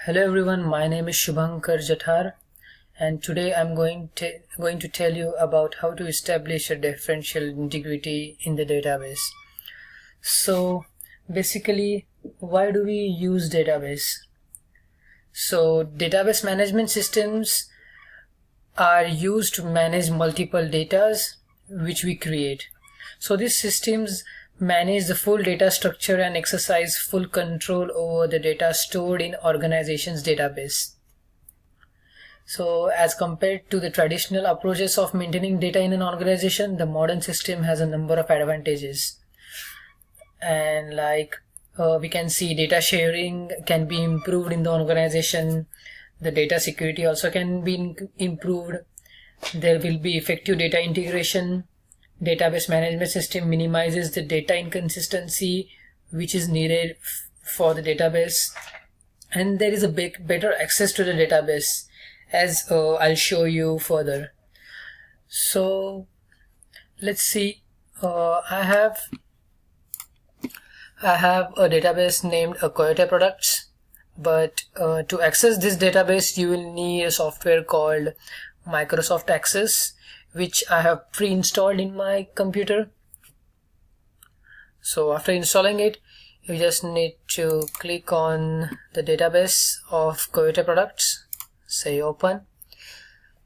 Hello everyone, my name is Shubhankar Jathar and today I'm going to tell you about how to establish a differential integrity in the database. So basically, why do we use database? So database management systems are used to manage multiple datas which we create. So these systems manage the full data structure and exercise full control over the data stored in organization's database. So as compared to the traditional approaches of maintaining data in an organization, the modern system has a number of advantages. And we can see data sharing can be improved in the organization. The data security also can be improved. There will be effective data integration. Database management system minimizes the data inconsistency which is needed for the database, and there is a better access to the database, as I'll show you further. So let's see. I have a database named Coyote Products, but to access this database you will need a software called Microsoft Access, which I have pre-installed in my computer. So after installing it, you just need to click on the database of Coyote Products, say open.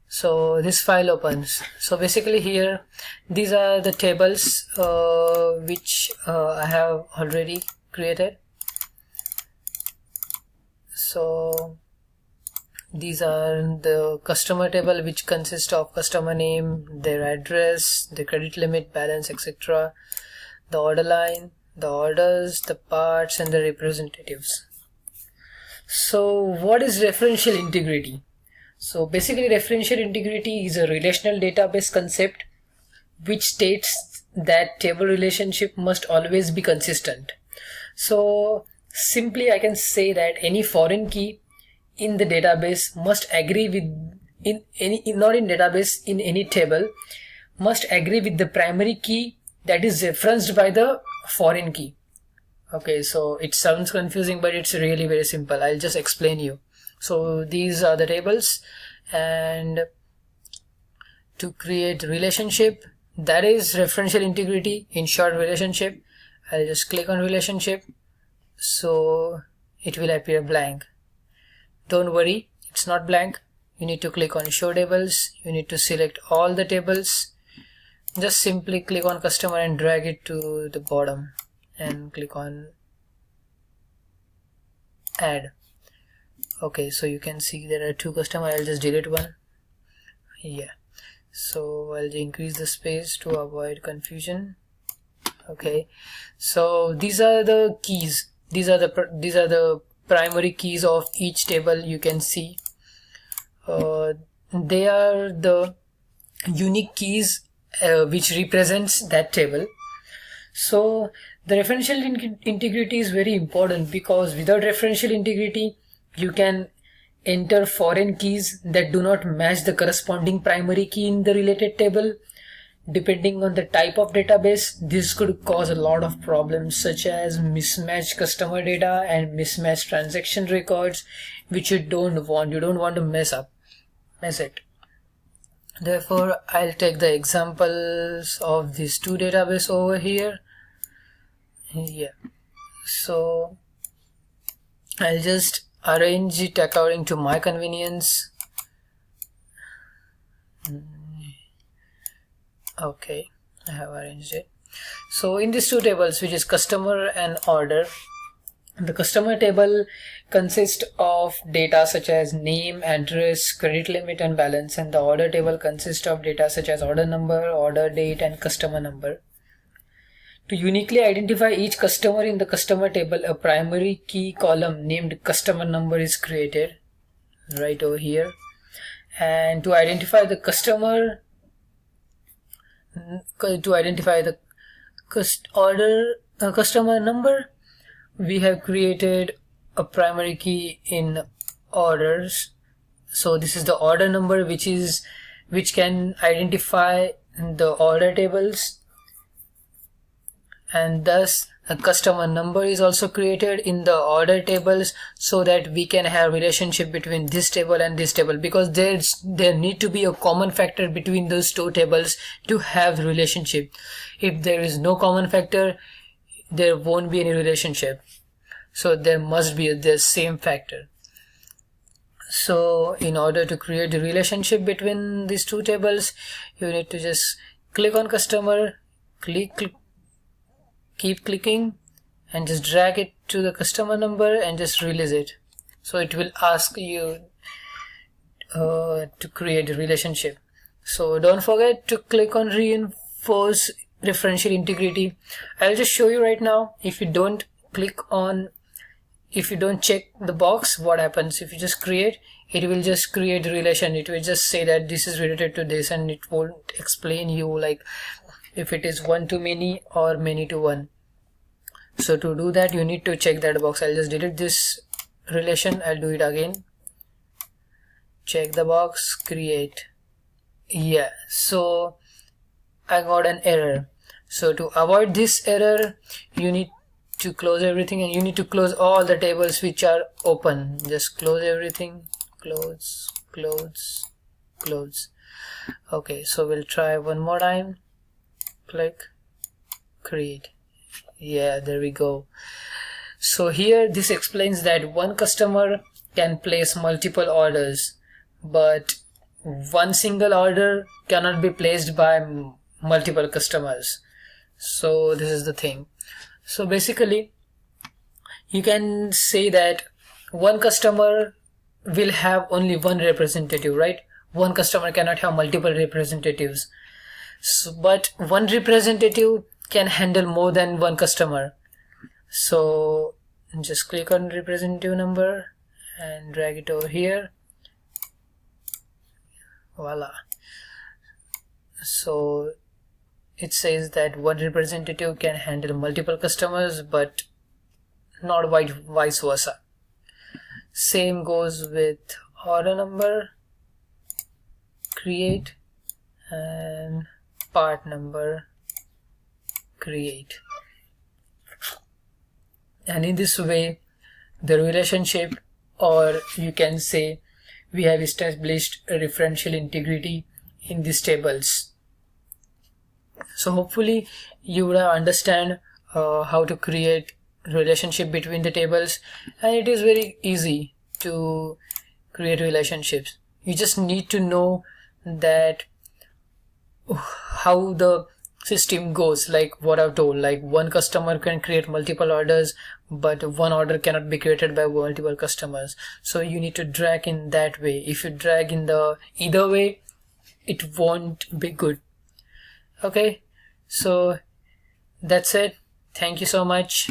So this file opens. So basically here, these are the tables which I have already created. So these are the customer table, which consists of customer name, their address, the credit limit, balance, etc., the order line, the orders, the parts, and the representatives. So what is referential integrity? So basically, referential integrity is a relational database concept which states that table relationship must always be consistent. So simply I can say that any foreign key in the database must agree with in any table must agree with the primary key that is referenced by the foreign key. Okay, so it sounds confusing, but it's really very simple. I'll just explain you. So these are the tables, and to create relationship, that is referential integrity, in short relationship, I'll just click on relationship, so it will appear blank. Don't worry, it's not blank. You need to click on show tables. You need to select all the tables. Just simply click on customer and drag it to the bottom and click on add. Okay, so you can see there are two customers. I'll just delete one. Yeah, so I'll increase the space to avoid confusion. Okay, so these are the keys. These are the primary keys of each table. You can see they are the unique keys which represents that table. So the referential integrity is very important, because without referential integrity you can enter foreign keys that do not match the corresponding primary key in the related table. Depending on the type of database, this could cause a lot of problems, such as mismatched customer data and mismatched transaction records, which you don't want. You don't want to mess it. Therefore, I'll take the examples of these two databases over here. Yeah. So I'll just arrange it according to my convenience. Okay, I have arranged it. So in these two tables, which is customer and order, the customer table consists of data such as name, address, credit limit, and balance, and the order table consists of data such as order number, order date, and customer number. To uniquely identify each customer in the customer table, a primary key column named customer number is created right over here. And to identify the customer customer number, we have created a primary key in orders. So this is the order number, which can identify the order tables, and thus A customer number is also created in the order tables so that we can have relationship between this table and this table, because there need to be a common factor between those two tables to have relationship. If there is no common factor, there won't be any relationship. So there must be the same factor. So in order to create the relationship between these two tables, you need to just click on customer, keep clicking and just drag it to the customer number and just release it. So it will ask you to create a relationship. So don't forget to click on reinforce referential integrity. I'll just show you right now. If you don't check the box, what happens? If you just create, it will just create a relation. It will just say that this is related to this, and it won't explain you like if it is one to many or many to one. So to do that, you need to check that box. I'll just delete this relation. I'll do it again. Check the box, create. Yeah, so I got an error. So to avoid this error, you need to close everything, and you need to close all the tables which are open. Just close everything. Close. Okay, so we'll try one more time. Click, create. Yeah, there we go. So here this explains that one customer can place multiple orders, but one single order cannot be placed by multiple customers. So this is the thing. So basically you can say that one customer will have only one representative, right? One customer cannot have multiple representatives. So, but one representative can handle more than one customer. So just click on representative number and drag it over here. Voila. So it says that one representative can handle multiple customers, but not vice versa. Same goes with order number, create, and part number, create. And in this way, the relationship, or you can say we have established a referential integrity in these tables. So hopefully you would understand how to create relationship between the tables, and it is very easy to create relationships. You just need to know that how the system goes, like what I've told, like one customer can create multiple orders, but one order cannot be created by multiple customers. So you need to drag in that way. If you drag in the either way, it won't be good. Okay, so that's it. Thank you so much.